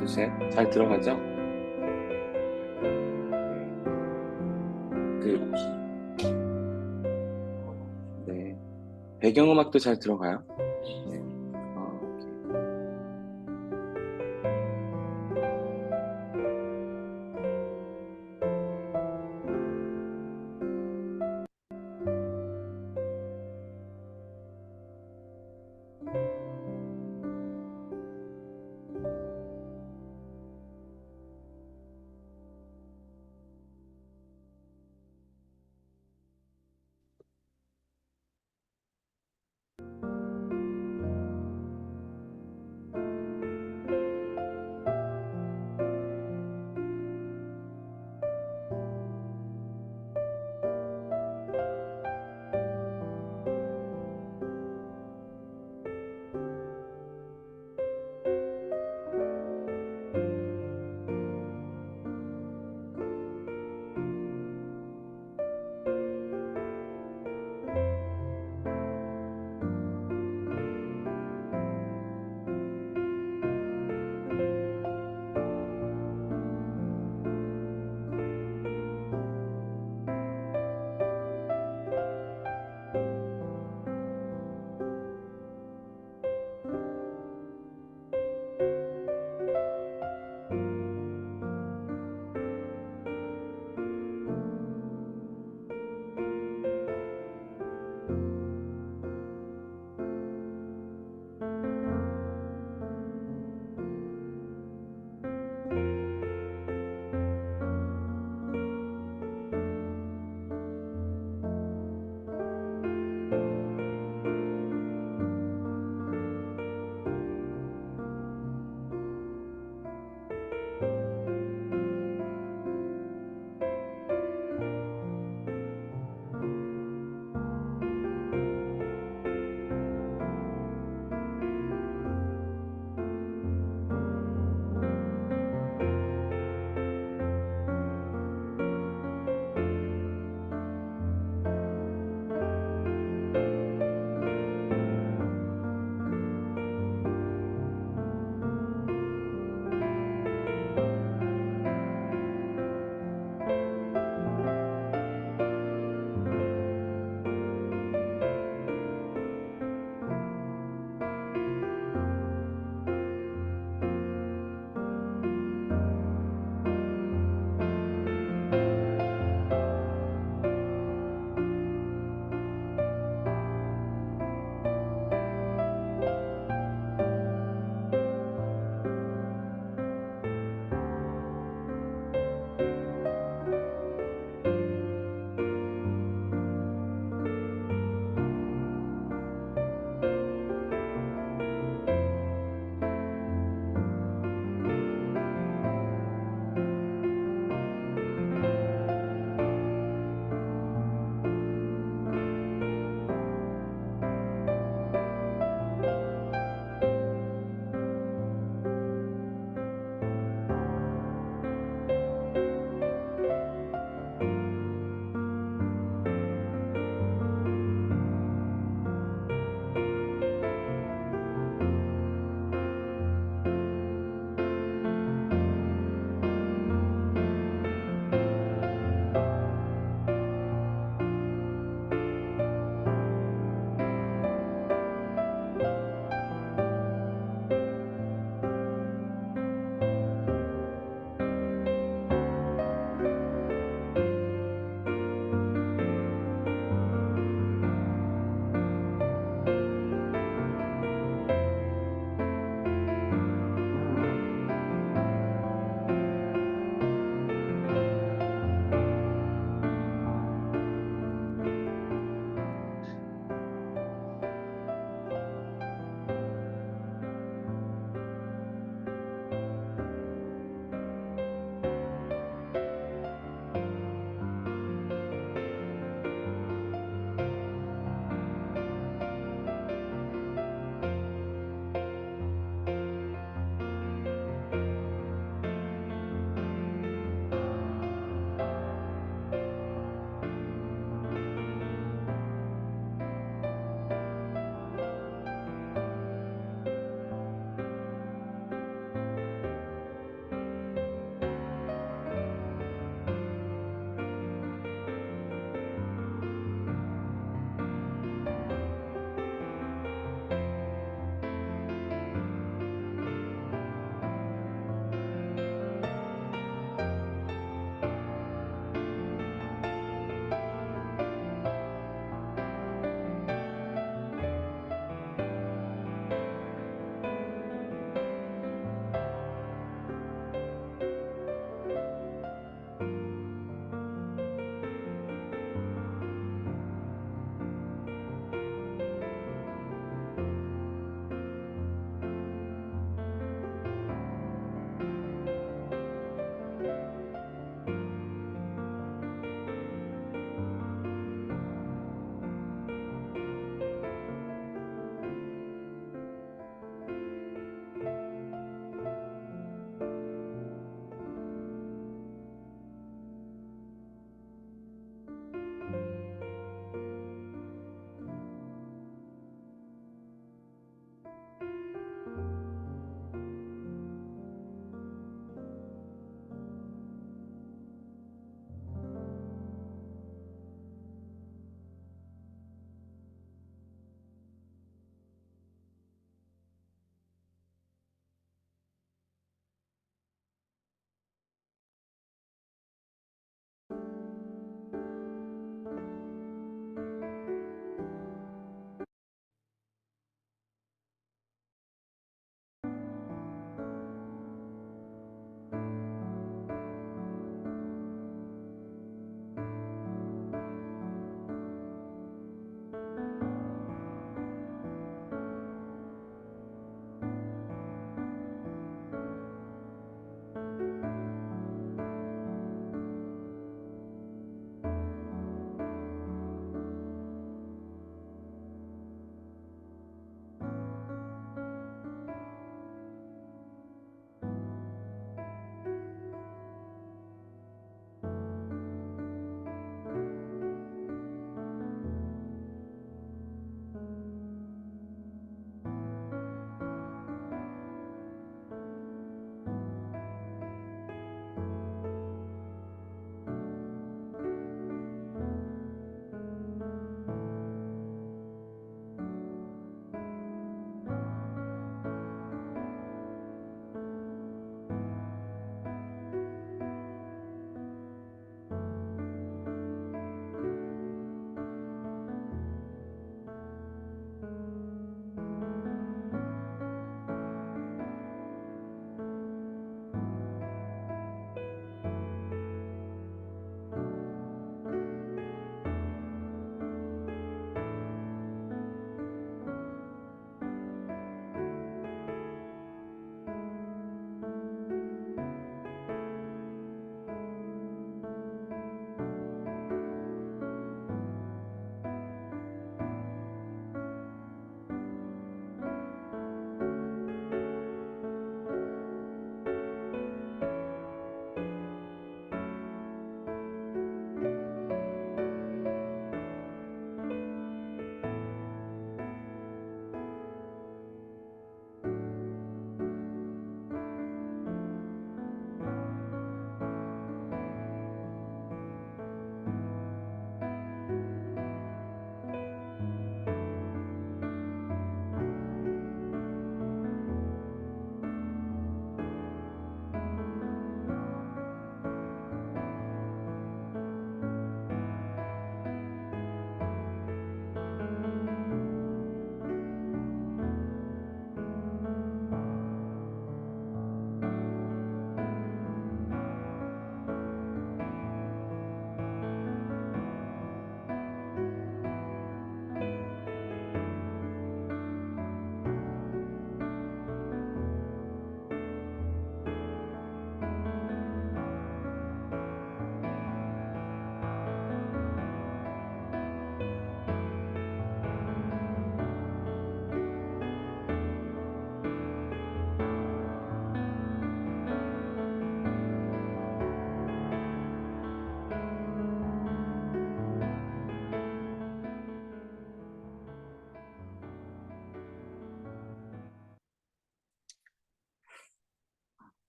둘, 셋. 잘 들어가죠? 그, 네. 배경음악도 잘 들어가요? 오케이.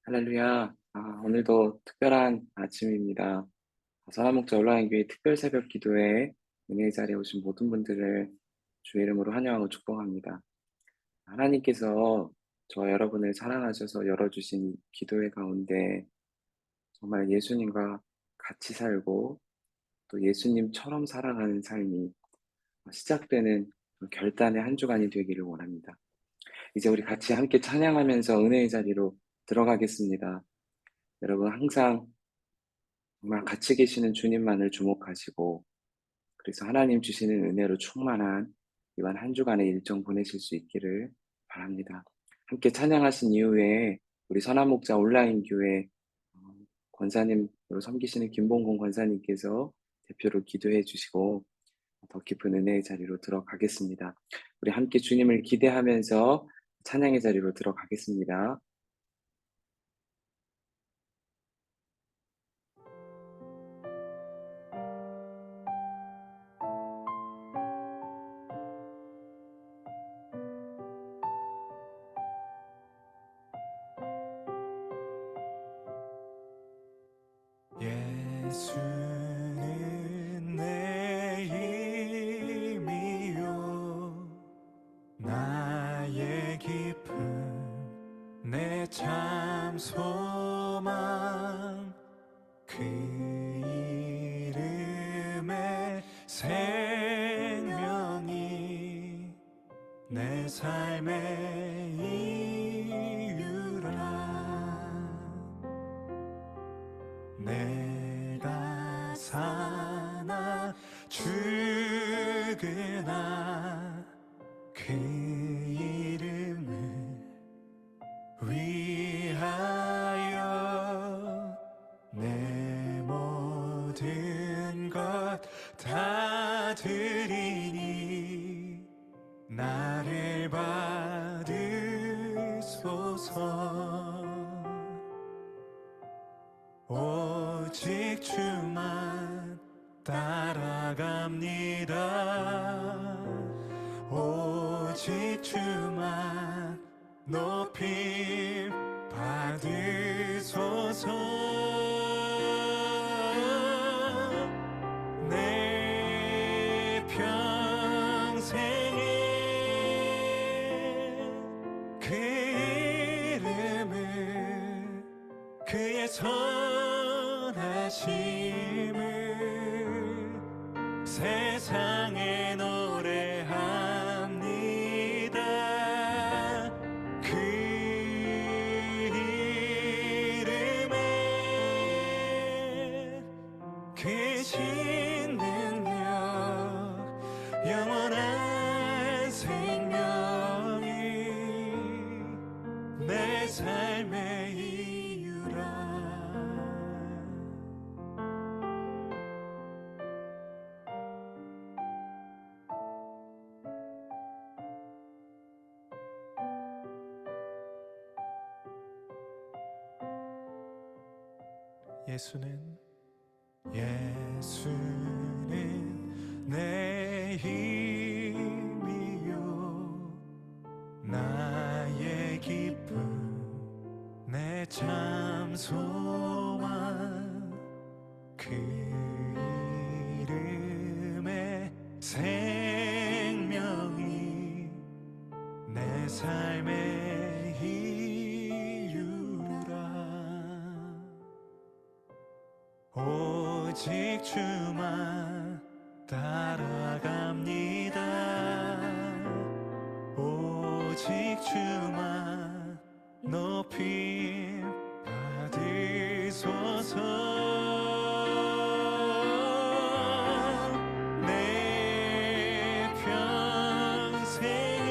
할렐루야. 오늘도 특별한 아침입니다. 선한목자 온라인 교회 특별 새벽 기도회에 은혜의 자리에 오신 모든 분들을 주의 이름으로 환영하고 축복합니다. 하나님께서 저와 여러분을 사랑하셔서 열어주신 기도회 가운데 정말 예수님과 같이 살고 또 예수님처럼 살아가는 삶이 시작되는 결단의 한 주간이 되기를 원합니다. 이제 우리 같이 함께 찬양하면서 은혜의 자리로 들어가겠습니다. 여러분 항상 정말 같이 계시는 주님만을 주목하시고 그래서 하나님 주시는 은혜로 충만한 이번 한 주간의 일정 보내실 수 있기를 바랍니다. 함께 찬양하신 이후에 우리 선한목자 온라인 교회 어, 권사님으로 섬기시는 김봉곤 권사님께서 대표로 기도해 주시고 더 깊은 은혜의 자리로 들어가겠습니다. 우리 함께 주님을 기대하면서 찬양의 자리로 들어가겠습니다. 예수는 내 힘이요 나의 기쁨 내 참 소망 그 이름의 생명이 내 삶의 이유라 내가 사나 죽으나 그 이름을 위하여 내 모든 것 다 드리니 나를 받으소서 오직 주만 따라갑니다 오직 주만 높임 받으소서 내 평생에 그 이름을 그의 선하심을 세상에 노래합니다 그 이름에 크신 능력 영원한 생명이 내 삶의 이유라 예수는 내 힘이요 나의 기쁨 내 참 소망 그 이름의 생명이 내 삶의 이유라 오직 주만 따라갑니다 오직 주만 높임 받으소서 내 평생에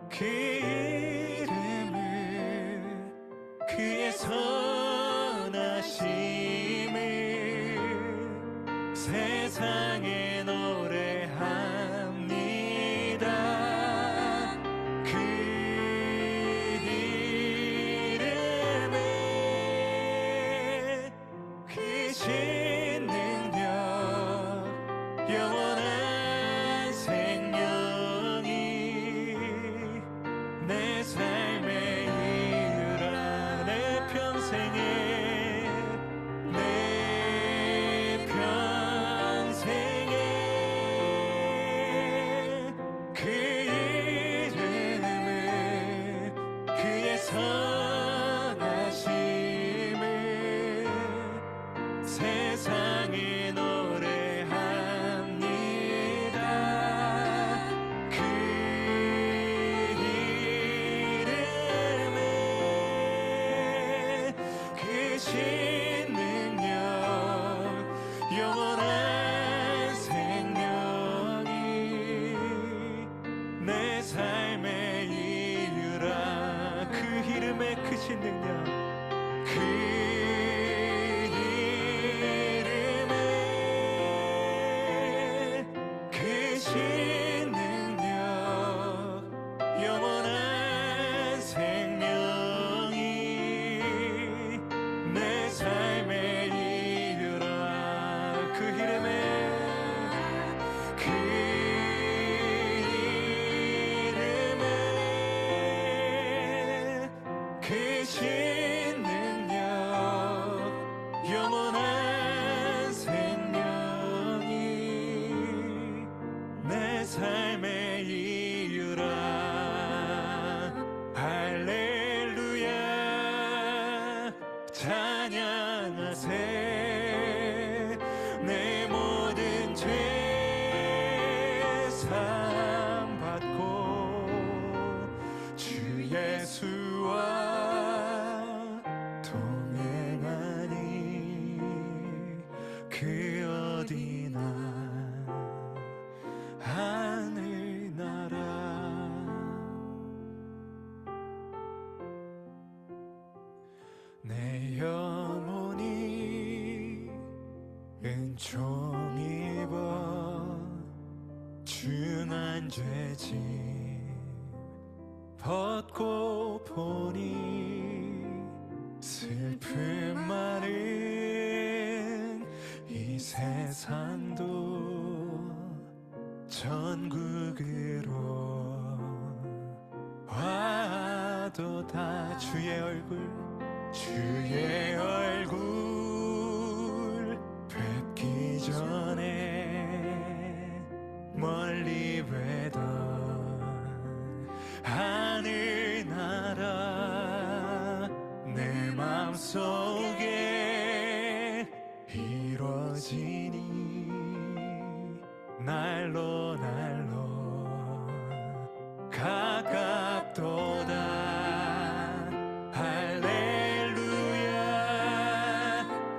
그 이름을 그의 선하심을 세상에 노래합니다 그 이름에 크신 능력 영원한 생명이 내 삶의 능력 영원한 생명이 내 삶의 이유라 할렐루야 찬양하세 내 모든 죄 사함받고 주 예수와 동행하니 그 어디나 하늘나라 내 영혼이 은총 입어 중한 죄짐 벗고 보니 슬픔 많은 이 세상도 천국으로 와도 다 주의 얼굴 뵙기 전에 멀리 뵈던 하늘나라 내 맘속에 이루어지니 날로 가깝도다 할렐루야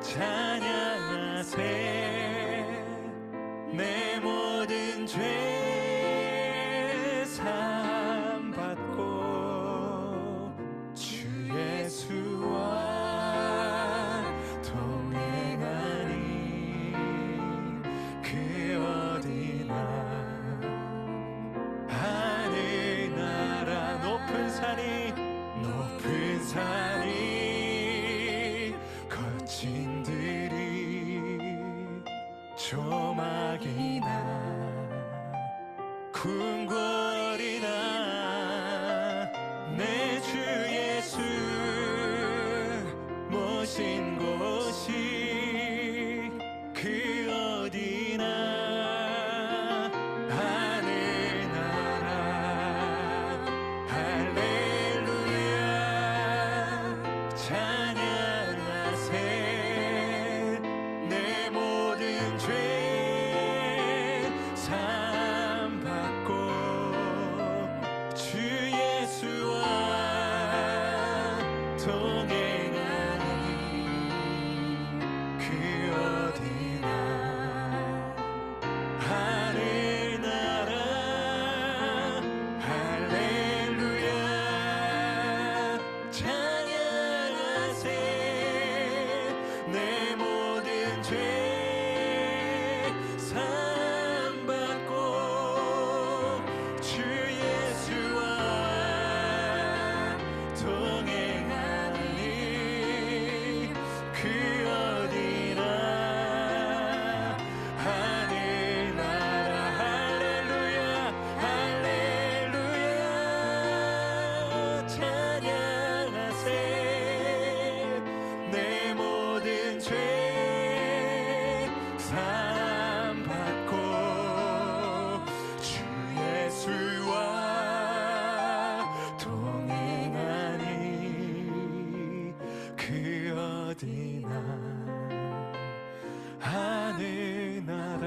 찬양하세 내 모든 죄 사함받고 주 예수와 동행하니 그 어디나 하늘나라 높은 산이 거친 들이 조막이나 궁궐이나 내 주 예수 모신 곳이 그 어디나 하늘나라 할렐루야 찬양하세 내 모든 죄 사함받고 주 예수와 동행하니 그 어디나 하늘나라 할렐루야 찬양하세 내 모든 죄 사함받고 주 예수와 동행하니 그 어디나 하늘나라 할렐루야 찬양하세 내 모든 죄 사함받고 주 예수와 동행하니 그 어디나 하늘나라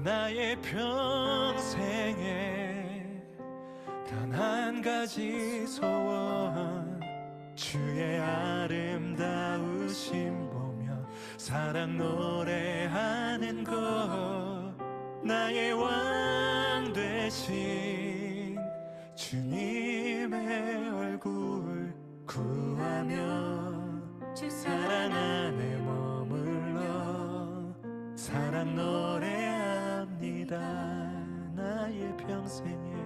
나의 평생에 단 한 가지 소원 주의 아름다우심 보며 사랑 노래하는 것 나의 왕 되신 주님의 얼굴 구하며 주 사랑 안에 머물러 사랑 노래합니다 나의 평생에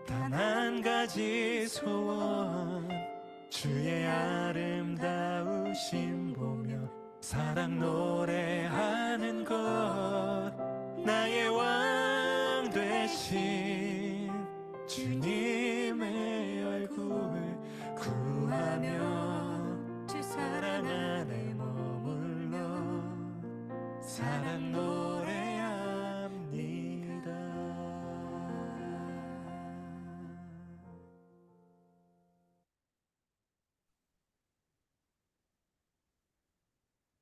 단 한 가지 소원 주의 아름다우심 보며 사랑 노래하는 것 나의 왕 되신 사랑 노래합니다.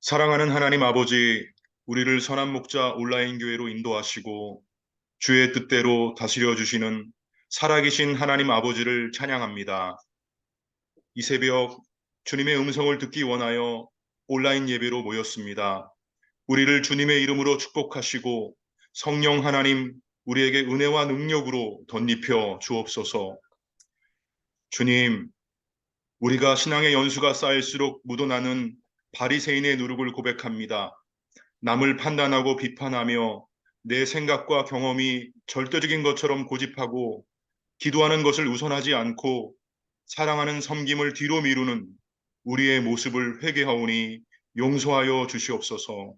사랑하는 하나님 아버지, 우리를 선한 목자 온라인 교회로 인도하시고 주의 뜻대로 다스려 주시는 살아계신 하나님 아버지를 찬양합니다. 이 새벽 주님의 음성을 듣기 원하여 온라인 예배로 모였습니다. 우리를 주님의 이름으로 축복하시고 성령 하나님 우리에게 은혜와 능력으로 덧입혀 주옵소서. 주님, 우리가 신앙의 연수가 쌓일수록 묻어나는 바리새인의 누룩을 고백합니다. 남을 판단하고 비판하며 내 생각과 경험이 절대적인 것처럼 고집하고 기도하는 것을 우선하지 않고 사랑하는 섬김을 뒤로 미루는 우리의 모습을 회개하오니 용서하여 주시옵소서.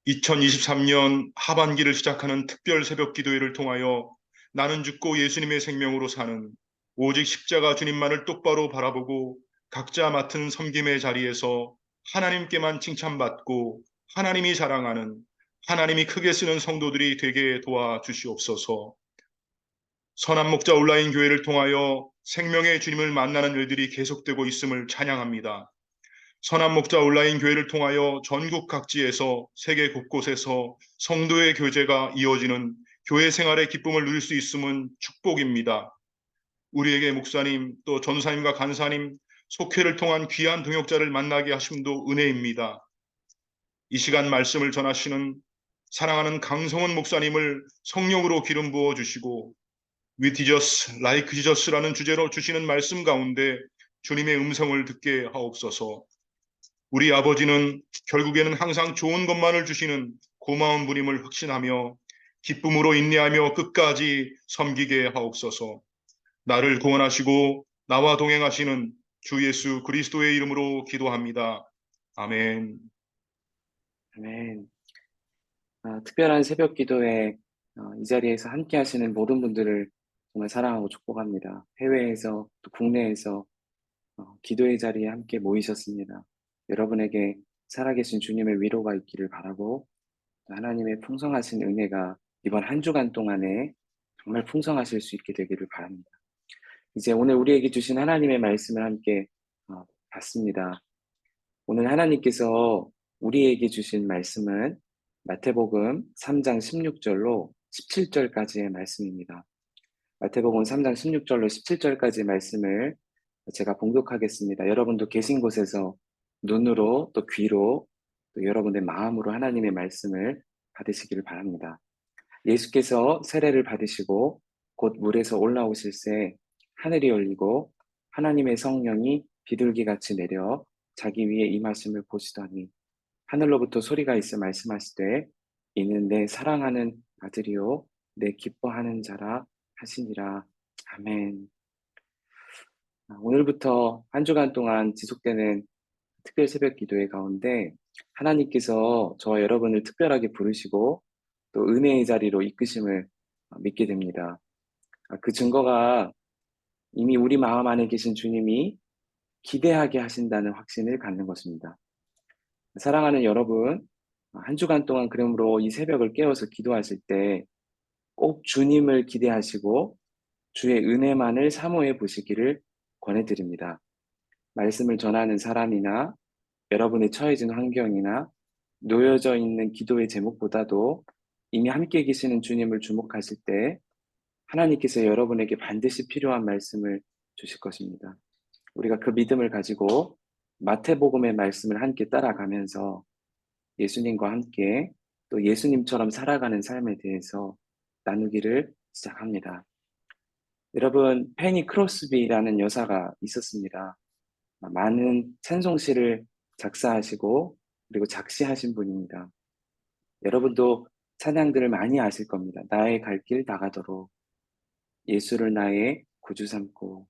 2023년 하반기를 시작하는 특별 새벽 기도회를 통하여 나는 죽고 예수님의 생명으로 사는 오직 십자가 주님만을 똑바로 바라보고 각자 맡은 섬김의 자리에서 하나님께만 칭찬받고 하나님이 자랑하는 하나님이 크게 쓰는 성도들이 되게 도와주시옵소서. 선한 목자 온라인 교회를 통하여 생명의 주님을 만나는 일들이 계속되고 있음을 찬양합니다. 선한 목자 온라인 교회를 통하여 전국 각지에서 세계 곳곳에서 성도의 교제가 이어지는 교회 생활의 기쁨을 누릴 수 있음은 축복입니다. 우리에게 목사님 또 전사님과 간사님 속회를 통한 귀한 동역자를 만나게 하심도 은혜입니다. 이 시간 말씀을 전하시는 사랑하는 강성원 목사님을 성령으로 기름 부어 주시고 We Jesus, Like Jesus라는 주제로 주시는 말씀 가운데 주님의 음성을 듣게 하옵소서. 우리 아버지는 결국에는 항상 좋은 것만을 주시는 고마운 분임을 확신하며 기쁨으로 인내하며 끝까지 섬기게 하옵소서. 나를 구원하시고 나와 동행하시는 주 예수 그리스도의 이름으로 기도합니다. 아멘. 아멘. 특별한 새벽 기도에 이 자리에서 함께 하시는 모든 분들을 정말 사랑하고 축복합니다. 해외에서 또 국내에서 기도의 자리에 함께 모이셨습니다. 여러분에게 살아계신 주님의 위로가 있기를 바라고 하나님의 풍성하신 은혜가 이번 한 주간 동안에 정말 풍성하실 수 있게 되기를 바랍니다. 이제 오늘 우리에게 주신 하나님의 말씀을 함께 봤습니다. 오늘 하나님께서 우리에게 주신 말씀은 마태복음 3장 16절로 17절까지의 말씀입니다. 마태복음 3장 16절로 17절까지의 말씀을 제가 봉독하겠습니다. 여러분도 계신 곳에서 눈으로 또 귀로 또 여러분의 마음으로 하나님의 말씀을 받으시기를 바랍니다. 예수께서 세례를 받으시고 곧 물에서 올라오실새 하늘이 열리고 하나님의 성령이 비둘기같이 내려 자기 위에 임하심을 보시더니 하늘로부터 소리가 있어 말씀하시되 이는 내 사랑하는 아들이요 내 기뻐하는 자라 하시니라. 아멘. 오늘부터 한 주간 동안 지속되는 특별 새벽 기도회 가운데 하나님께서 저와 여러분을 특별하게 부르시고 또 은혜의 자리로 이끄심을 믿게 됩니다. 그 증거가 이미 우리 마음 안에 계신 주님이 기대하게 하신다는 확신을 갖는 것입니다. 사랑하는 여러분, 한 주간 동안 그러므로 이 새벽을 깨워서 기도하실 때 꼭 주님을 기대하시고 주의 은혜만을 사모해 보시기를 권해드립니다. 말씀을 전하는 사람이나 여러분이 처해진 환경이나 놓여져 있는 기도의 제목보다도 이미 함께 계시는 주님을 주목하실 때 하나님께서 여러분에게 반드시 필요한 말씀을 주실 것입니다. 우리가 그 믿음을 가지고 마태복음의 말씀을 함께 따라가면서 예수님과 함께 또 예수님처럼 살아가는 삶에 대해서 나누기를 시작합니다. 여러분, 페니 크로스비라는 여사가 있었습니다. 많은 찬송시를 작사하시고 그리고 작시하신 분입니다. 여러분도 찬양들을 많이 아실 겁니다. 나의 갈 길 나가도록, 예수를 나의 구주 삼고,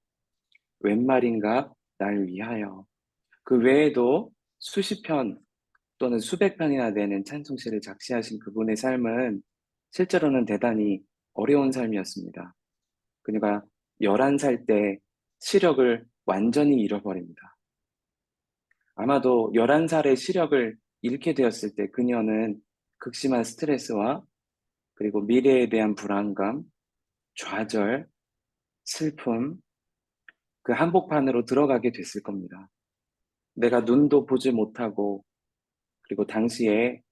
웬 말인가 날 위하여. 그 외에도 수십 편 또는 수백 편이나 되는 찬송시를 작시하신 그분의 삶은 실제로는 대단히 어려운 삶이었습니다. 그녀가 11살 때 시력을 완전히 잃어버립니다. 아마도 11살의 시력을 잃게 되었을 때 그녀는 극심한 스트레스와 그리고 미래에 대한 불안감, 좌절, 슬픔, 그 한복판으로 들어가게 됐을 겁니다. 내가 눈도 보지 못하고 그리고 당시에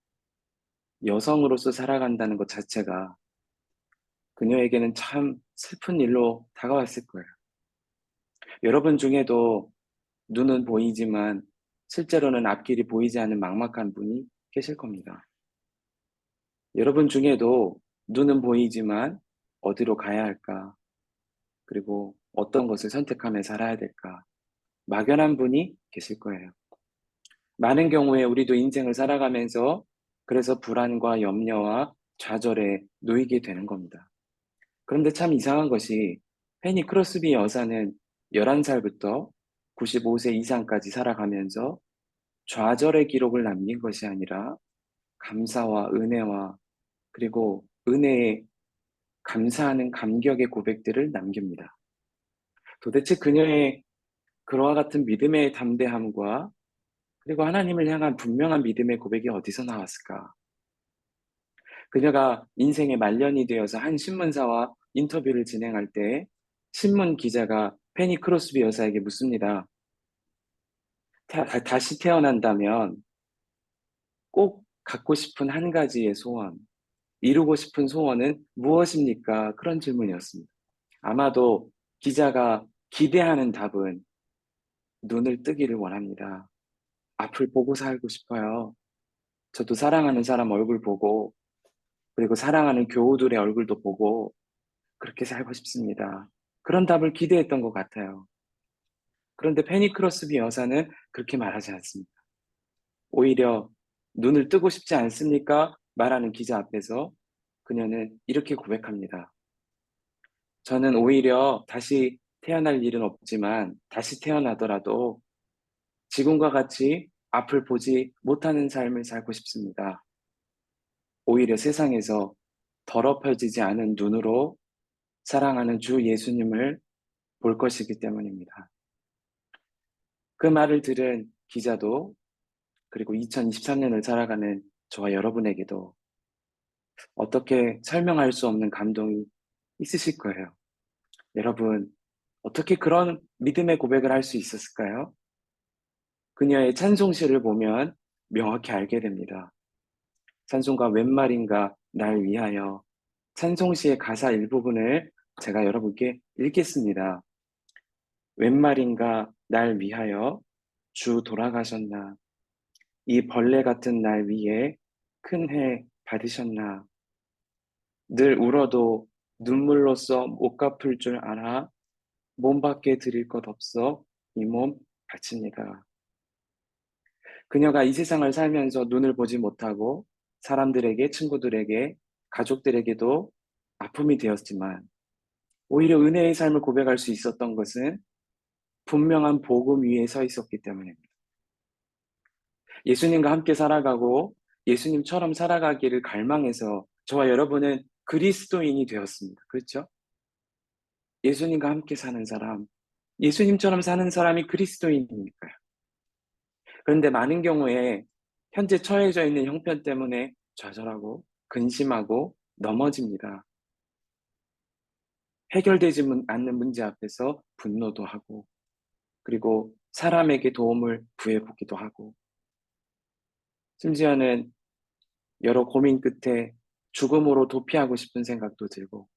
여성으로서 살아간다는 것 자체가 그녀에게는 참 슬픈 일로 다가왔을 거예요. 여러분 중에도 눈은 보이지만 실제로는 앞길이 보이지 않는 막막한 분이 계실 겁니다. 여러분 중에도 눈은 보이지만 어디로 가야 할까? 그리고 어떤 것을 선택하며 살아야 될까? 막연한 분이 계실 거예요. 많은 경우에 우리도 인생을 살아가면서 그래서 불안과 염려와 좌절에 놓이게 되는 겁니다. 그런데 참 이상한 것이 페니 크로스비 여사는 11살부터 95세 이상까지 살아가면서 좌절의 기록을 남긴 것이 아니라 감사와 은혜와 그리고 은혜에 감사하는 감격의 고백들을 남깁니다. 도대체 그녀의 그와 같은 믿음의 담대함과 그리고 하나님을 향한 분명한 믿음의 고백이 어디서 나왔을까? 그녀가 인생의 말년이 되어서 한 신문사와 인터뷰를 진행할 때 신문 기자가 페니 크로스비 여사에게 묻습니다. 다시 태어난다면 꼭 갖고 싶은 한 가지의 소원, 이루고 싶은 소원은 무엇입니까? 그런 질문이었습니다. 아마도 기자가 기대하는 답은 눈을 뜨기를 원합니다. 앞을 보고 살고 싶어요. 저도 사랑하는 사람 얼굴 보고 그리고 사랑하는 교우들의 얼굴도 보고 그렇게 살고 싶습니다. 그런 답을 기대했던 것 같아요. 그런데 페니 크로스비 여사는 그렇게 말하지 않습니다. 오히려 눈을 뜨고 싶지 않습니까? 말하는 기자 앞에서 그녀는 이렇게 고백합니다. 저는 오히려 다시 태어날 일은 없지만 다시 태어나더라도 지금과 같이 앞을 보지 못하는 삶을 살고 싶습니다. 오히려 세상에서 더럽혀지지 않은 눈으로 사랑하는 주 예수님을 볼 것이기 때문입니다. 그 말을 들은 기자도 그리고 2023년을 살아가는 저와 여러분에게도 어떻게 설명할 수 없는 감동이 있으실 거예요. 여러분, 어떻게 그런 믿음의 고백을 할 수 있었을까요? 그녀의 찬송시를 보면 명확히 알게 됩니다. 찬송가 웬 말인가 날 위하여 찬송시의 가사 일부분을 제가 여러분께 읽겠습니다. 웬 말인가 날 위하여 주 돌아가셨나 이 벌레 같은 날 위에 큰 해 받으셨나 늘 울어도 눈물로써 못 갚을 줄 알아 몸밖에 드릴 것 없어 이 몸 바칩니다. 그녀가 이 세상을 살면서 눈을 보지 못하고 사람들에게, 친구들에게, 가족들에게도 아픔이 되었지만 오히려 은혜의 삶을 고백할 수 있었던 것은 분명한 복음 위에 서 있었기 때문입니다. 예수님과 함께 살아가고 예수님처럼 살아가기를 갈망해서 저와 여러분은 그리스도인이 되었습니다. 그렇죠? 예수님과 함께 사는 사람, 예수님처럼 사는 사람이 그리스도인이니까요. 그런데 많은 경우에 현재 처해져 있는 형편 때문에 좌절하고 근심하고 넘어집니다. 해결되지 않는 문제 앞에서 분노도 하고 그리고 사람에게 도움을 구해보기도 하고 심지어는 여러 고민 끝에 죽음으로 도피하고 싶은 생각도 들고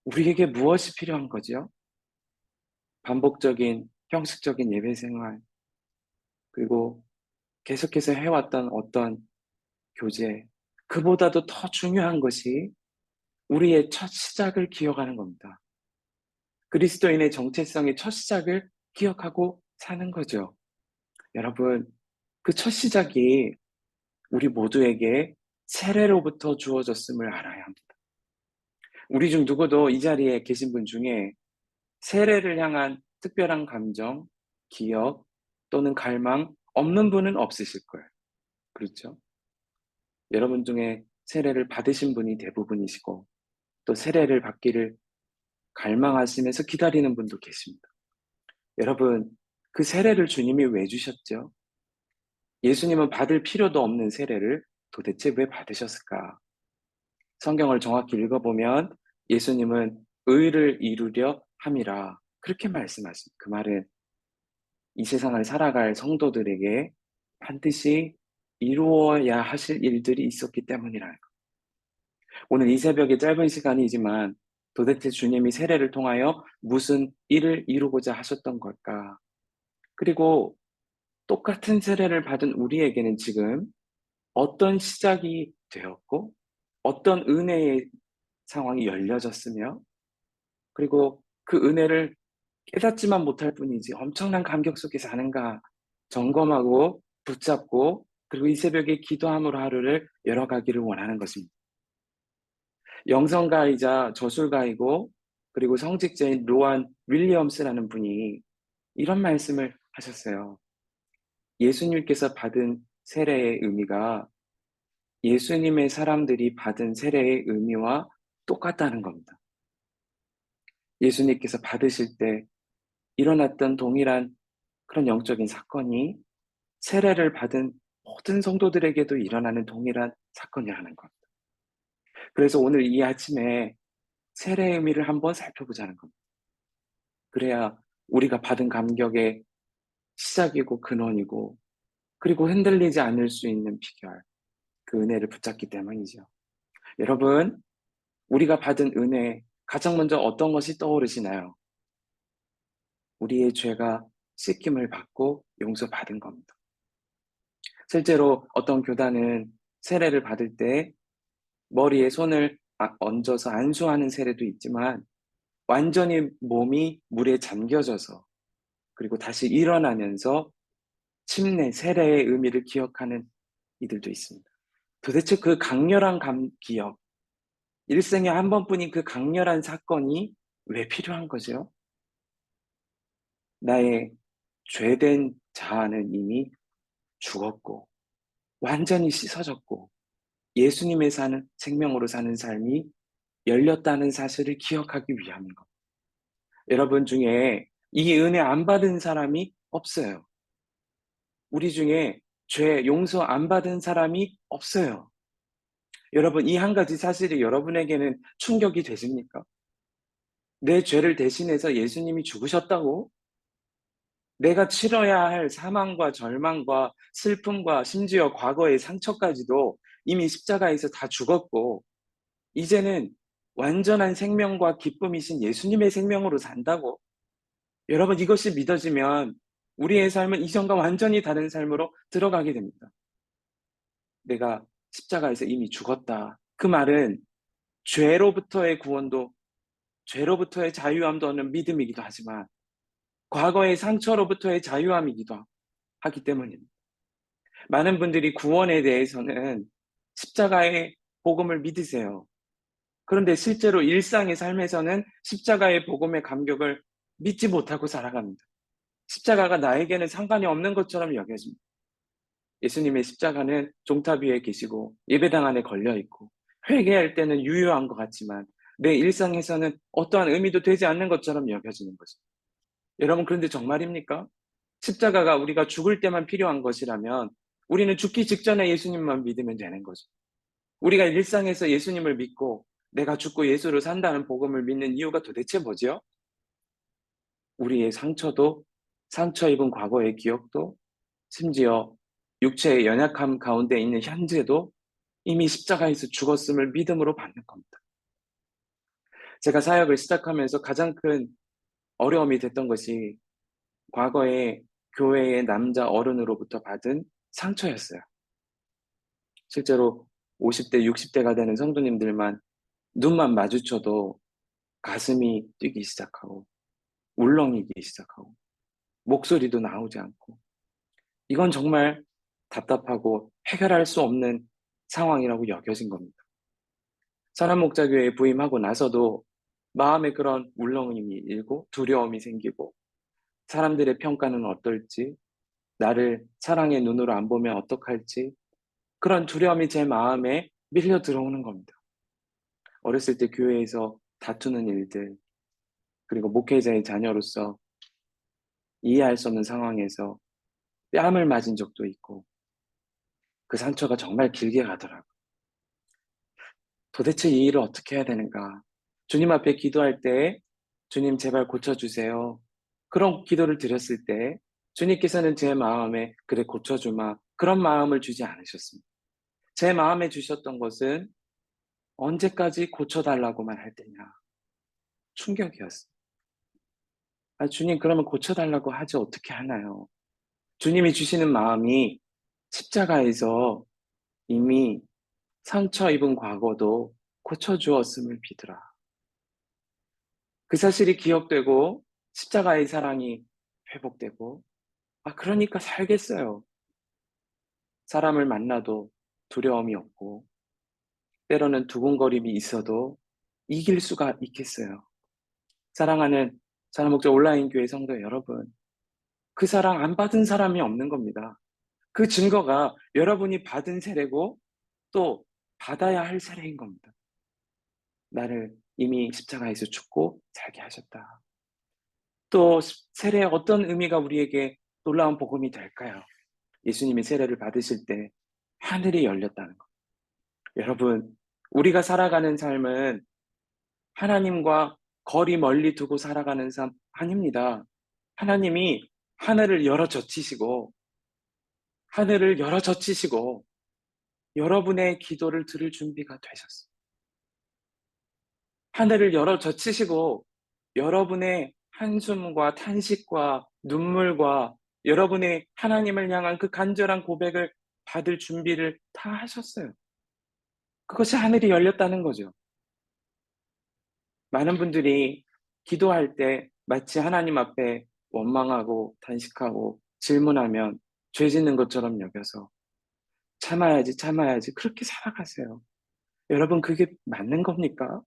우리에게 무엇이 필요한 거죠? 반복적인 형식적인 예배 생활 그리고 계속해서 해왔던 어떤 교제 그보다도 더 중요한 것이 우리의 첫 시작을 기억하는 겁니다. 그리스도인의 정체성의 첫 시작을 기억하고 사는 거죠. 여러분, 그 첫 시작이 우리 모두에게 세례로부터 주어졌음을 알아야 합니다. 우리 중 누구도 이 자리에 계신 분 중에 세례를 향한 특별한 감정, 기억 또는 갈망 없는 분은 없으실 거예요. 그렇죠? 여러분 중에 세례를 받으신 분이 대부분이시고 또 세례를 받기를 갈망하시면서 기다리는 분도 계십니다. 여러분, 그 세례를 주님이 왜 주셨죠? 예수님은 받을 필요도 없는 세례를 도대체 왜 받으셨을까? 성경을 정확히 읽어보면 예수님은 의를 이루려 함이라 그렇게 말씀하십니다. 그 말은 이 세상을 살아갈 성도들에게 반드시 이루어야 하실 일들이 있었기 때문이라는 것. 오늘 이 새벽에 짧은 시간이지만 도대체 주님이 세례를 통하여 무슨 일을 이루고자 하셨던 걸까? 그리고 똑같은 세례를 받은 우리에게는 지금 어떤 시작이 되었고 어떤 은혜의 상황이 열려졌으며 그리고 그 은혜를 깨닫지만 못할 뿐이지 엄청난 감격 속에 사는가 점검하고 붙잡고 그리고 이 새벽에 기도함으로 하루를 열어가기를 원하는 것입니다. 영성가이자 저술가이고 그리고 성직자인 로안 윌리엄스라는 분이 이런 말씀을 하셨어요. 예수님께서 받은 세례의 의미가 예수님의 사람들이 받은 세례의 의미와 똑같다는 겁니다. 예수님께서 받으실 때 일어났던 동일한 그런 영적인 사건이 세례를 받은 모든 성도들에게도 일어나는 동일한 사건이라는 겁니다. 그래서 오늘 이 아침에 세례의 의미를 한번 살펴보자는 겁니다. 그래야 우리가 받은 감격의 시작이고 근원이고 그리고 흔들리지 않을 수 있는 비결, 그 은혜를 붙잡기 때문이죠. 여러분, 우리가 받은 은혜, 가장 먼저 어떤 것이 떠오르시나요? 우리의 죄가 씻김을 받고 용서받은 겁니다. 실제로 어떤 교단은 세례를 받을 때 머리에 손을 얹어서 안수하는 세례도 있지만 완전히 몸이 물에 잠겨져서 그리고 다시 일어나면서 침례, 세례의 의미를 기억하는 이들도 있습니다. 도대체 그 강렬한 기억, 일생에 한 번뿐인 그 강렬한 사건이 왜 필요한 거죠? 나의 죄된 자아는 이미 죽었고 완전히 씻어졌고 예수님의 사는 생명으로 사는 삶이 열렸다는 사실을 기억하기 위함인 겁니다. 여러분 중에 이 은혜 안 받은 사람이 없어요. 우리 중에 죄 용서 안 받은 사람이 없어요. 여러분 이 한 가지 사실이 여러분에게는 충격이 되십니까? 내 죄를 대신해서 예수님이 죽으셨다고? 내가 치러야 할 사망과 절망과 슬픔과 심지어 과거의 상처까지도 이미 십자가에서 다 죽었고 이제는 완전한 생명과 기쁨이신 예수님의 생명으로 산다고? 여러분 이것이 믿어지면 우리의 삶은 이전과 완전히 다른 삶으로 들어가게 됩니다. 내가 십자가에서 이미 죽었다. 그 말은 죄로부터의 구원도 죄로부터의 자유함도 얻는 믿음이기도 하지만 과거의 상처로부터의 자유함이기도 하기 때문입니다. 많은 분들이 구원에 대해서는 십자가의 복음을 믿으세요. 그런데 실제로 일상의 삶에서는 십자가의 복음의 감격을 믿지 못하고 살아갑니다. 십자가가 나에게는 상관이 없는 것처럼 여겨집니다. 예수님의 십자가는 종탑 위에 계시고 예배당 안에 걸려 있고 회개할 때는 유효한 것 같지만 내 일상에서는 어떠한 의미도 되지 않는 것처럼 여겨지는 거죠. 여러분 그런데 정말입니까? 십자가가 우리가 죽을 때만 필요한 것이라면 우리는 죽기 직전에 예수님만 믿으면 되는 거죠. 우리가 일상에서 예수님을 믿고 내가 죽고 예수로 산다는 복음을 믿는 이유가 도대체 뭐지요? 우리의 상처도 상처 입은 과거의 기억도 심지어 육체의 연약함 가운데 있는 현재도 이미 십자가에서 죽었음을 믿음으로 받는 겁니다. 제가 사역을 시작하면서 가장 큰 어려움이 됐던 것이 과거에 교회의 남자 어른으로부터 받은 상처였어요. 실제로 50대, 60대가 되는 성도님들만 눈만 마주쳐도 가슴이 뛰기 시작하고 울렁이기 시작하고 목소리도 나오지 않고 이건 정말 답답하고 해결할 수 없는 상황이라고 여겨진 겁니다. 사람목자교회에 부임하고 나서도 마음에 그런 울렁임이 일고 두려움이 생기고 사람들의 평가는 어떨지 나를 사랑의 눈으로 안 보면 어떡할지 그런 두려움이 제 마음에 밀려 들어오는 겁니다. 어렸을 때 교회에서 다투는 일들 그리고 목회자의 자녀로서 이해할 수 없는 상황에서 뺨을 맞은 적도 있고 그 상처가 정말 길게 가더라고요. 도대체 이 일을 어떻게 해야 되는가? 주님 앞에 기도할 때 주님 제발 고쳐주세요. 그런 기도를 드렸을 때 주님께서는 제 마음에 그래 고쳐주마 그런 마음을 주지 않으셨습니다. 제 마음에 주셨던 것은 언제까지 고쳐달라고만 할 때냐. 충격이었어요. 아, 주님 그러면 고쳐달라고 하지 어떻게 하나요? 주님이 주시는 마음이 십자가에서 이미 상처 입은 과거도 고쳐주었음을 믿으라. 그 사실이 기억되고 십자가의 사랑이 회복되고 아 그러니까 살겠어요. 사람을 만나도 두려움이 없고 때로는 두근거림이 있어도 이길 수가 있겠어요. 사랑하는 사랑목적 온라인 교회 성도 여러분, 그 사랑 안 받은 사람이 없는 겁니다. 그 증거가 여러분이 받은 세례고 또 받아야 할 세례인 겁니다. 나를 이미 십자가에서 죽고 살게 하셨다. 또 세례의 어떤 의미가 우리에게 놀라운 복음이 될까요? 예수님이 세례를 받으실 때 하늘이 열렸다는 것. 여러분, 우리가 살아가는 삶은 하나님과 거리 멀리 두고 살아가는 삶 아닙니다. 하나님이 하늘을 열어 젖히시고 하늘을 열어 젖히시고 여러분의 기도를 들을 준비가 되셨어요. 하늘을 열어 젖히시고 여러분의 한숨과 탄식과 눈물과 여러분의 하나님을 향한 그 간절한 고백을 받을 준비를 다 하셨어요. 그것이 하늘이 열렸다는 거죠. 많은 분들이 기도할 때 마치 하나님 앞에 원망하고 탄식하고 질문하면 죄 짓는 것처럼 여겨서 참아야지, 참아야지 그렇게 살아가세요. 여러분 그게 맞는 겁니까?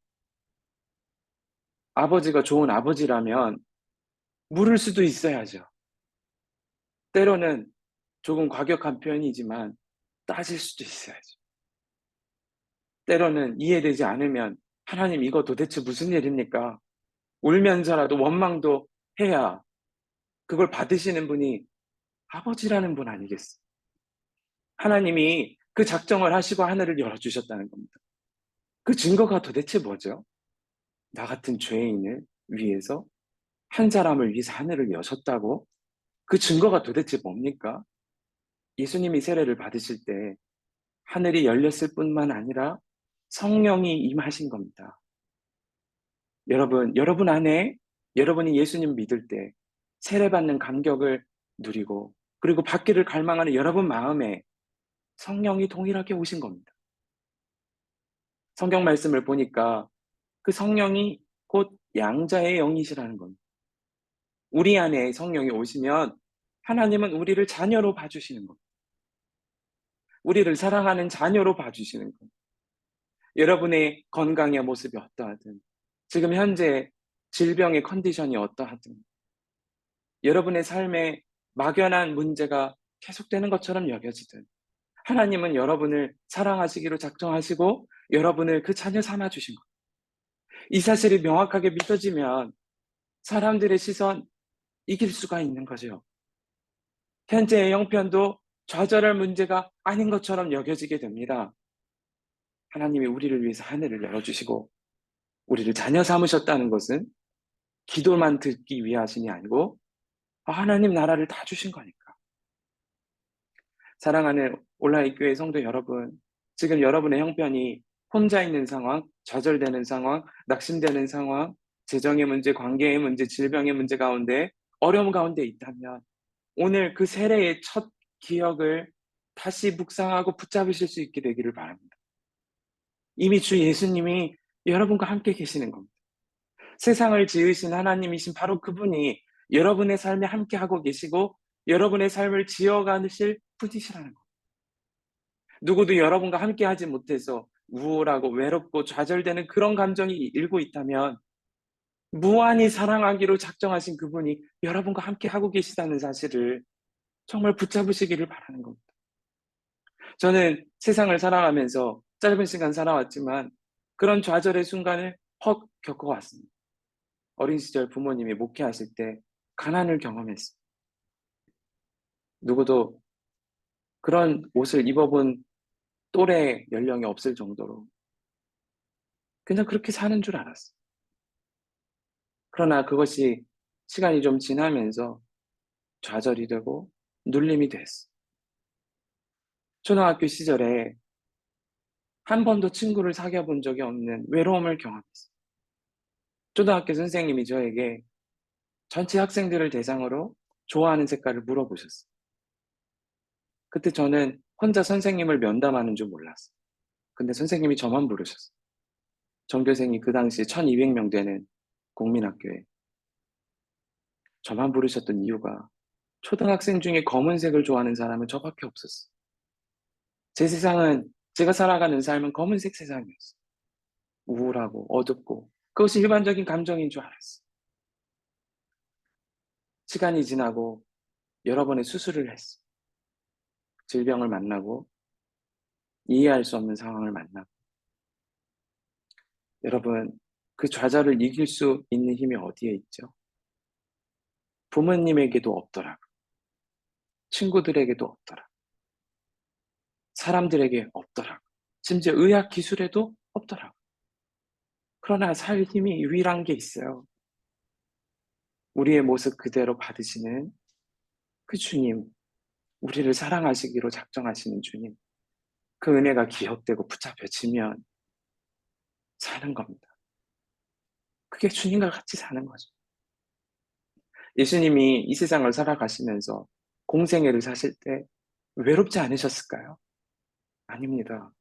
아버지가 좋은 아버지라면 물을 수도 있어야죠. 때로는 조금 과격한 표현이지만 따질 수도 있어야죠. 때로는 이해되지 않으면 하나님 이거 도대체 무슨 일입니까? 울면서라도 원망도 해야 그걸 받으시는 분이 아버지라는 분 아니겠어요? 하나님이 그 작정을 하시고 하늘을 열어주셨다는 겁니다. 그 증거가 도대체 뭐죠? 나 같은 죄인을 위해서 한 사람을 위해서 하늘을 여셨다고? 그 증거가 도대체 뭡니까? 예수님이 세례를 받으실 때 하늘이 열렸을 뿐만 아니라 성령이 임하신 겁니다. 여러분 안에 여러분이 예수님 믿을 때 세례받는 감격을 누리고 그리고 받기를 갈망하는 여러분 마음에 성령이 동일하게 오신 겁니다. 성경 말씀을 보니까 그 성령이 곧 양자의 영이시라는 겁니다. 우리 안에 성령이 오시면 하나님은 우리를 자녀로 봐주시는 겁니다. 우리를 사랑하는 자녀로 봐주시는 겁니다. 여러분의 건강의 모습이 어떠하든 지금 현재 질병의 컨디션이 어떠하든 여러분의 삶에 막연한 문제가 계속되는 것처럼 여겨지든 하나님은 여러분을 사랑하시기로 작정하시고 여러분을 그 자녀 삼아 주신 겁니다. 이 사실이 명확하게 믿어지면 사람들의 시선 이길 수가 있는 거죠. 현재의 형편도 좌절할 문제가 아닌 것처럼 여겨지게 됩니다. 하나님이 우리를 위해서 하늘을 열어주시고 우리를 자녀 삼으셨다는 것은 기도만 듣기 위하심이 아니고 하나님 나라를 다 주신 거니까. 사랑하는 온라인 교회 성도 여러분, 지금 여러분의 형편이 혼자 있는 상황, 좌절되는 상황, 낙심되는 상황, 재정의 문제, 관계의 문제, 질병의 문제 가운데 어려움 가운데 있다면 오늘 그 세례의 첫 기억을 다시 묵상하고 붙잡으실 수 있게 되기를 바랍니다. 이미 주 예수님이 여러분과 함께 계시는 겁니다. 세상을 지으신 하나님이신 바로 그분이 여러분의 삶에 함께하고 계시고 여러분의 삶을 지어가실 분이시라는 겁니다. 누구도 여러분과 함께하지 못해서 우울하고 외롭고 좌절되는 그런 감정이 일고 있다면 무한히 사랑하기로 작정하신 그분이 여러분과 함께하고 계시다는 사실을 정말 붙잡으시기를 바라는 겁니다. 저는 세상을 살아가면서 짧은 시간 살아왔지만 그런 좌절의 순간을 헉 겪어왔습니다. 어린 시절 부모님이 목회하실 때 가난을 경험했습니다. 누구도 그런 옷을 입어본 또래 연령이 없을 정도로 그냥 그렇게 사는 줄 알았어요. 그러나 그것이 시간이 좀 지나면서 좌절이 되고 눌림이 됐어요. 초등학교 시절에 한 번도 친구를 사귀어 본 적이 없는 외로움을 경험했어요. 초등학교 선생님이 저에게 전체 학생들을 대상으로 좋아하는 색깔을 물어보셨어요. 그때 저는 혼자 선생님을 면담하는 줄 몰랐어요. 근데 선생님이 저만 부르셨어요. 전교생이 그 당시에 1200명 되는 국민학교에 저만 부르셨던 이유가 초등학생 중에 검은색을 좋아하는 사람은 저밖에 없었어요. 제 세상은, 제가 살아가는 삶은 검은색 세상이었어요. 우울하고 어둡고 그것이 일반적인 감정인 줄 알았어요. 시간이 지나고 여러 번의 수술을 했어요. 질병을 만나고 이해할 수 없는 상황을 만나고 여러분, 그 좌절을 이길 수 있는 힘이 어디에 있죠? 부모님에게도 없더라고요. 친구들에게도 없더라고요. 사람들에게 없더라고요. 심지어 의학 기술에도 없더라고요. 그러나 살 힘이 유일한 게 있어요. 우리의 모습 그대로 받으시는 그 주님, 우리를 사랑하시기로 작정하시는 주님, 그 은혜가 기억되고 붙잡혀지면 사는 겁니다. 그게 주님과 같이 사는 거죠. 예수님이 이 세상을 살아가시면서 공생애를 사실 때 외롭지 않으셨을까요? 아닙니다.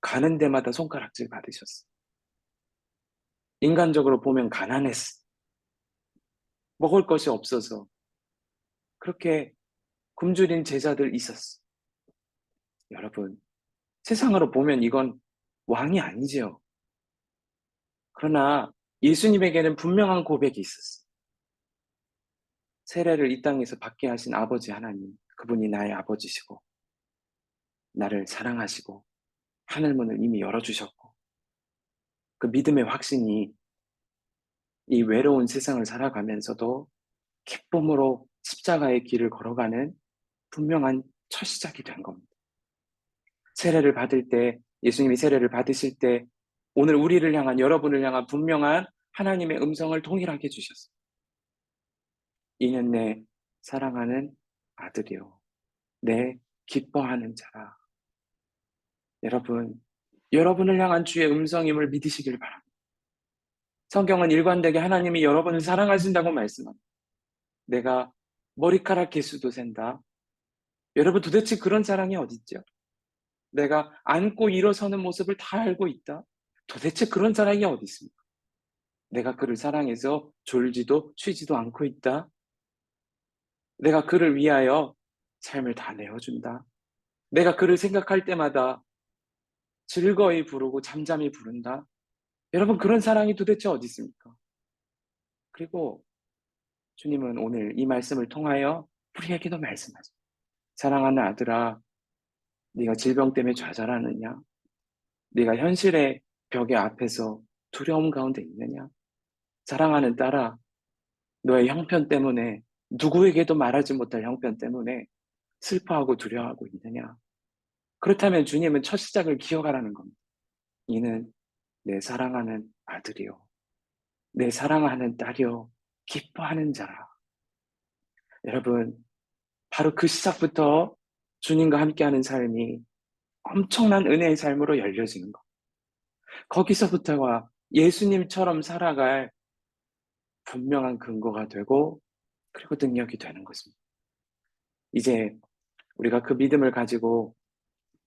가는 데마다 손가락질 받으셨어요. 인간적으로 보면 가난했어. 먹을 것이 없어서 그렇게 굶주린 제자들 있었어. 여러분, 세상으로 보면 이건 왕이 아니지요. 그러나 예수님에게는 분명한 고백이 있었어. 세례를 이 땅에서 받게 하신 아버지 하나님, 그분이 나의 아버지시고 나를 사랑하시고 하늘문을 이미 열어주셨고 그 믿음의 확신이 이 외로운 세상을 살아가면서도 기쁨으로 십자가의 길을 걸어가는 분명한 첫 시작이 된 겁니다. 세례를 받을 때, 예수님이 세례를 받으실 때 오늘 우리를 향한, 여러분을 향한 분명한 하나님의 음성을 동일하게 주셨어요. 이는 내 사랑하는 아들이요 내 기뻐하는 자라. 여러분, 여러분을 향한 주의 음성임을 믿으시길 바랍니다. 성경은 일관되게 하나님이 여러분을 사랑하신다고 말씀합니다. 내가 머리카락 개수도 센다. 여러분, 도대체 그런 사랑이 어딨죠? 내가 앉고 일어서는 모습을 다 알고 있다. 도대체 그런 사랑이 어디 있습니까? 내가 그를 사랑해서 졸지도 쉬지도 않고 있다. 내가 그를 위하여 삶을 다 내어준다. 내가 그를 생각할 때마다 즐거이 부르고 잠잠히 부른다. 여러분, 그런 사랑이 도대체 어디 있습니까? 그리고 주님은 오늘 이 말씀을 통하여 우리에게도 말씀하죠. 사랑하는 아들아, 네가 질병 때문에 좌절하느냐? 네가 현실의 벽의 앞에서 두려움 가운데 있느냐? 사랑하는 딸아, 너의 형편 때문에, 누구에게도 말하지 못할 형편 때문에 슬퍼하고 두려워하고 있느냐? 그렇다면 주님은 첫 시작을 기억하라는 겁니다. 이는 내 사랑하는 아들이요 내 사랑하는 딸이요 기뻐하는 자라. 여러분, 바로 그 시작부터 주님과 함께하는 삶이 엄청난 은혜의 삶으로 열려지는 것. 거기서부터가 예수님처럼 살아갈 분명한 근거가 되고 그리고 능력이 되는 것입니다. 이제 우리가 그 믿음을 가지고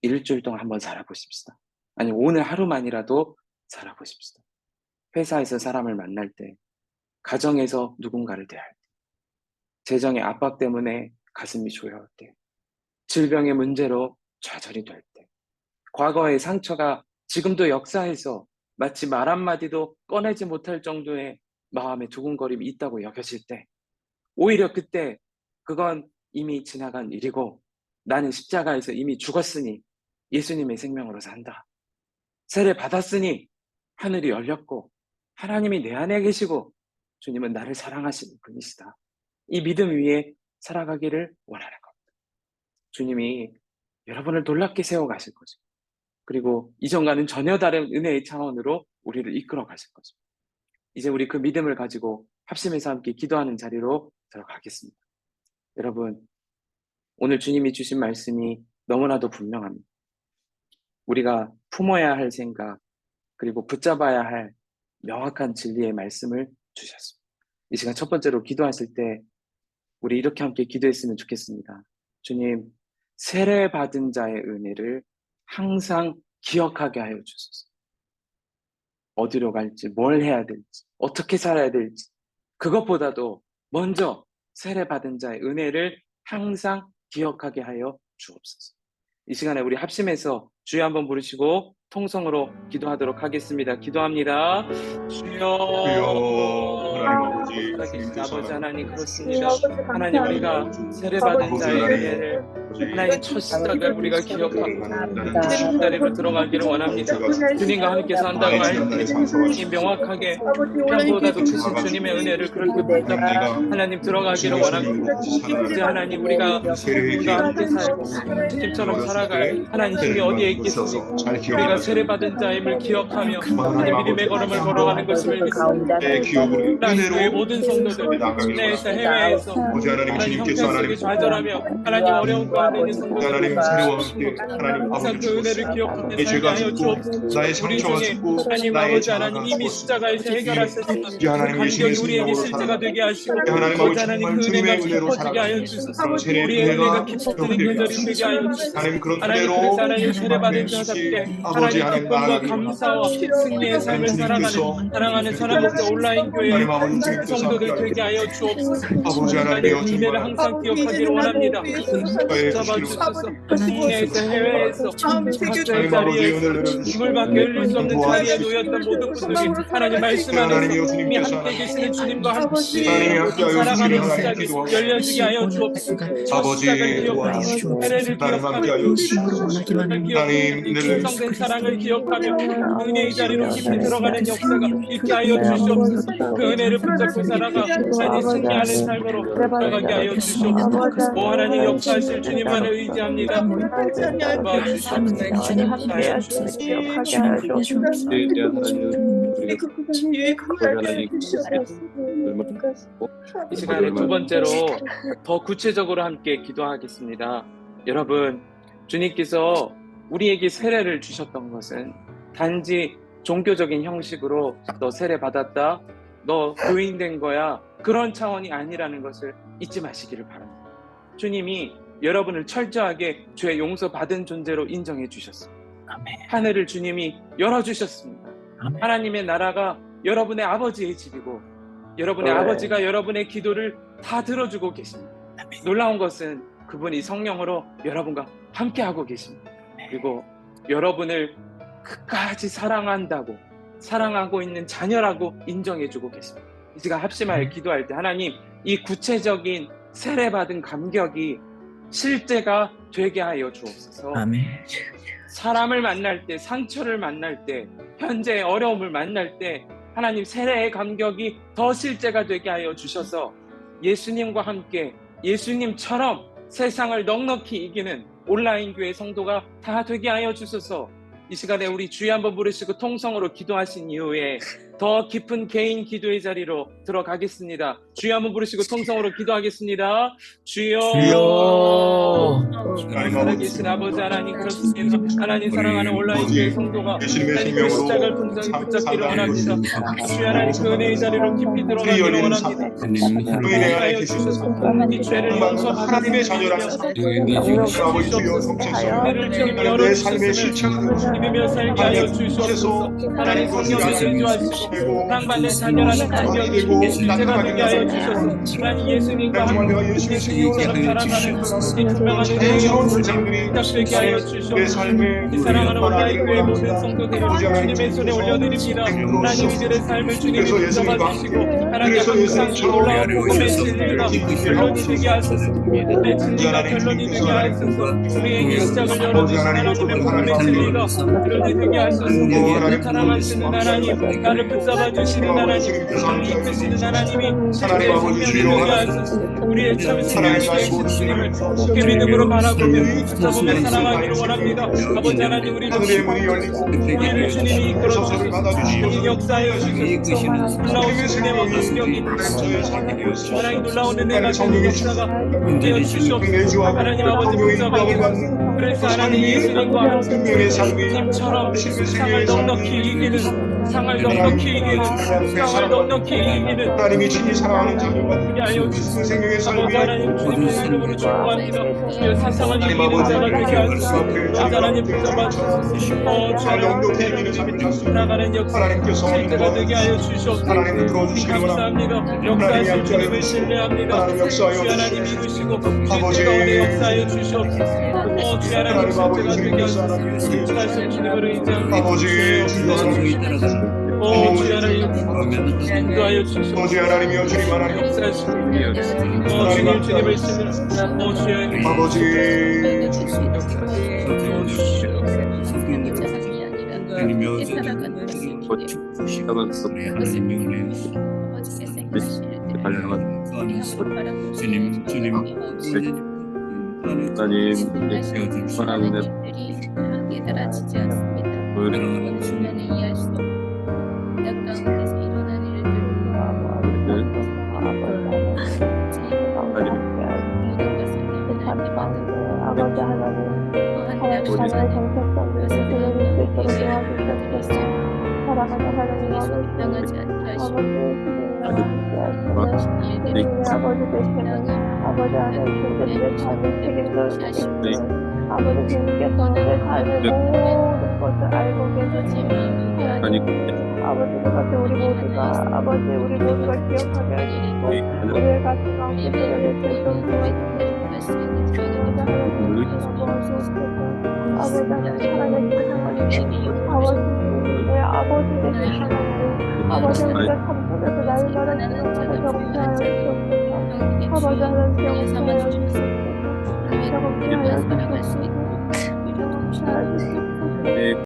일주일 동안 한번 살아보십시다. 아니, 오늘 하루만이라도 살아보십시다. 회사에서 사람을 만날 때, 가정에서 누군가를 대할 때, 재정의 압박 때문에 가슴이 조여올 때, 질병의 문제로 좌절이 될 때, 과거의 상처가 지금도 역사에서 마치 말 한마디도 꺼내지 못할 정도의 마음의 두근거림이 있다고 여겨질 때, 오히려 그때 그건 이미 지나간 일이고 나는 십자가에서 이미 죽었으니 예수님의 생명으로 산다. 세례 받았으니 하늘이 열렸고 하나님이 내 안에 계시고 주님은 나를 사랑하시는 분이시다. 이 믿음 위에 살아가기를 원하는 겁니다. 주님이 여러분을 놀랍게 세워 가실 거죠. 그리고 이전과는 전혀 다른 은혜의 차원으로 우리를 이끌어 가실 거죠. 이제 우리 그 믿음을 가지고 합심해서 함께 기도하는 자리로 들어가겠습니다. 여러분, 오늘 주님이 주신 말씀이 너무나도 분명합니다. 우리가 품어야 할 생각, 그리고 붙잡아야 할 명확한 진리의 말씀을 주셨습니다. 이 시간 첫 번째로 기도하실 때 우리 이렇게 함께 기도했으면 좋겠습니다. 주님, 세례 받은 자의 은혜를 항상 기억하게 하여 주소서. 어디로 갈지, 뭘 해야 될지, 어떻게 살아야 될지, 그것보다도 먼저 세례 받은 자의 은혜를 항상 기억하게 하여 주옵소서. 이 시간에 우리 합심해서 주여 한번 부르시고 통성으로 기도하도록 하겠습니다. 기도합니다. 주여, 하나님 아버지, 살아계신 주님께서 아버지 하나님, 그렇습니다. 하나님, 우리가 세례 받은 자의 은혜를 하나님 첫 시작을 우리가 기억하고 첫 자리로 들어가기를 원합니다. 주님과 함께 산다고 할 때 주님 명확하게 편보다도 크신 주님의 은혜를 그렇게 붙잡고 하나님 들어가기를 원합니다. 이제 하나님, 우리가 주님과 함께 살고 주님처럼 살아갈 하나님 힘이 어디에 있겠습니까? 우리가 세례받은 자임을 기억하며 하나님 믿음의 걸음을 걸어가는 것을 믿습니다. 하나님의 모든 성도들 국내에서 해외에서 하나님 형편속에 좌절하며 하나님 어려운 가운데 있는 성도들 하나님 세례와 함께 하나님 항상 그 은혜를 기억하며 내 살게 죄가 하여 졌고 주옵소서. 나의 우리 상처가 중에 졌고 하나님 나의 아버지 자아가 하나님 이미 죽었고 십자가에서 해결하셨던 그 하나님 감격이 예수님의 우리에게 생명으로 실제가 되게 하시고 하나님 아버지 아버지 하나님 정말 그 은혜가 주님의 은혜로 깊어지게 하여 살아가는 주소서. 세례의 우리의 은혜가 은혜가 깊어지는 되게 계절이 하소서. 되게 하여 주소서. 하나님 그런 하나님, 은혜로 그래서 하나님 세례받은 하나님 자답게 아버지 하나님 하나님 기쁨과 나라를 감사와 승리의 삶을 살아가는 사랑하는 사랑목자 온라인 교회 하나님 아버지 주님께서 성도들 함께 되게 하여 주옵소서. 아버지 하나님 하나님 되어 은혜를 정말 항상 기억하기를 원합니다. 나의 잡아주소서. 국내에서 해외에서 각자의 하나님 아버지의 자리에서 은혜를 내려주시고 눈물밖에 흘릴 수 없는 자리에 도와주시고 놓였던 모든 분들이 하나님 말씀 안에서 하나님이여 이미 주님께서 함께 계시는 주님과 함께 하나님이 함께하여 살아가는 주시니 하나님 시작이 기도하고 열려지게 하여 주옵소서. 첫 아버지 시작을 기억하며 도와주시고 세례를 하나님 기억하며 함께하여 주시고 사랑을 기억하며 하나님 이 은혜를 충성된 사랑을 기억하며 은혜의 자리로 깊이 들어가는 역사가 있게 하여 주시옵소서. 그 은혜를 붙잡고 살아가 하나님 승리하는 삶으로 들어가게 하여 주시옵소서. 오 하나님 역사하실 주님만을 의지합니다. 도와주시옵소서. 하여 주옵소서. 이 시간에 두 번째로 더 구체적으로 함께 기도하겠습니다. 여러분, 주님께서 우리에게 세례를 주셨던 것은 단지 종교적인 형식으로 너 세례 받았다, 너 교인된 거야, 그런 차원이 아니라는 것을 잊지 마시기를 바랍니다. 주님이 여러분을 철저하게 죄 용서받은 존재로 인정해 주셨습니다. 하늘을 주님이 열어주셨습니다. 하나님의 나라가 여러분의 아버지의 집이고 여러분의 아버지가 여러분의 기도를 다 들어주고 계십니다. 놀라운 것은 그분이 성령으로 여러분과 함께하고 계십니다. 그리고 여러분을 끝까지 사랑한다고, 사랑하고 있는 자녀라고 인정해주고 계십니다. 이 시간 합심하여 기도할 때 하나님, 이 구체적인 세례받은 감격이 실제가 되게 하여 주옵소서. 사람을 만날 때, 상처를 만날 때, 현재의 어려움을 만날 때 하나님 세례의 감격이 더 실제가 되게 하여 주셔서 예수님과 함께 예수님처럼 세상을 넉넉히 이기는 온라인 교회 성도가 다 되게 하여 주소서. 이 시간에 우리 주여 한번 부르시고 통성으로 기도하신 이후에 더 깊은 개인 기도의 자리로 들어가겠습니다. 주여 한번 부르시고 통성으로 기도하겠습니다. 주여, 살아계신 아버지 하나님, 그렇습니다. 하나님 사랑하는 온라인 교회 성도가 하나님 그 십자가를 붙잡기를 원합니다. 주여 하나님 그 은혜의 자리로 깊이 들어가기를 원합니다. 의인의 안에 계시소서. 이 죄를 용서받으며 하나님의 자녀란 아버지 주여 성체서 내 삶의 실천을 믿으며 살게 하여 주시옵소서. 하나님 성령을 제주하시고 사랑받는 자녀라는 감격이 실제가 되게 하여 주셔서 하나님 예수님과 함께 예수님처럼 살아가는 이 분명한 은혜의 시작되게 하여 주시옵소서. 이 사랑하는 온라인 교회 모든 성도들을 주님의 손에 올려드립니다. 하나님 이들의 삶을 주님이 붙잡아 주시고 하나님 그래서 항상 예수님처럼 놀라운 우리 복음의 안에서 진리가 기쁘게 결론이 하옵소서. 되게 하소서. 내 진리가 하나님 결론이 주님께서 되게 하나님 하소서. 우리에게 아버지 시작을 하나님 열어주신 하나님 하나님의 주님 복음의 하나님 진리가 결론이 되게 하소서. 하나님 사랑하시는 하나님, 나를 붙잡아 주시는 하나님, 나를 이끄시는 하나님이 하나님 내 아버지 생명이 주여 되게 하나님 하소서. 우리의 참 생명이 하나님 나의 되신 모든 주님을 생명을 굳게 믿음으로 바라보며 붙잡으며 하나님 사랑하기를 하나님 원합니다. 아버지 하나님, 우리를 하늘의 문이 열리고 우리를 주님이 이끌어 저서를 주셔서 받아주시고 주님이 역사하여 주셔서 놀라우신 은혜와 감격이 하나님 저의 삶이 되었습니다. 하나님 놀라운 은혜가 하나님 되는 성령의 역사가 되어 우리 주시옵소서. 내주하고 하나님 아버지 붙잡아 주셔서 그래서 하나님 예수님과 함께 생명의 삶이 님처럼 세상을 넉넉히 이기는 세상을 넉넉히 이기는 세상을 넉넉히 이기는 하나님이 주님 사랑하는 자녀가 그게 알려 그 주시옵소서. 생명의 아버지 삶이 하나님 주님의 이름으로 축복합니다. 주여 세상을 하나님 이기는 아버지 자가 되게 하소서. 앞에 아버지 하나님 붙잡아 주소서. 주여 넉넉히 하나님 이기는 삶이 될수 있도록 나가는 역사 하나님께서 될 때가 되게 하여 하나님 주시옵소서. 들어주시기 원합니다. 감사합니다. 역사하실 주님을 신뢰합니다. 하나님 역사하여 주 하나님 믿으시고 아버지. 주의 가운데 역사하여 주시옵소서. 주 하나님 하나님 아버지 십자가 되게 주님께서 하소서. 하나님 신실하신 주님을 의지합니다. 아버지 주여 하나님 주 하나님 인도하여 주시옵소서. 아버지 하나님이여 주님 하나님 역사하신 주님이여 주님 주님을 신뢰합니다. 주여 아버지 주님 사랑하는 함께 달아지지 않습니다. 여러분 주변에 이해할 수 없고 땅 가운데서 일어난 일들 모든 것을 하나님께 받은 아버지 하나님, 사랑의 정체성을 드러낼 수 있도록 도와주시옵소서. 사랑하는 하나님 아버지, 당하지 않게 하시고 아버지 주님의 아버지 되시는 아버지 하나님 주님의 삶의 책임을 지시고 아버지 주님께서 내 삶의 모든 것을 알고 계시니 아버지 같이 우리 모두가 아버지 우리 모두가 기억하게 하시고 우리의 가슴 가운데 드러낼 수 있도록 도와주시옵소서. 아버지 하나님 사랑해주시는 아버지 내 아버지 되신 하나님 아버지 우리가 참선에서 날마다 기억하며 경배하여 주옵소서. 아버지 하나님 경배하여 주옵소서.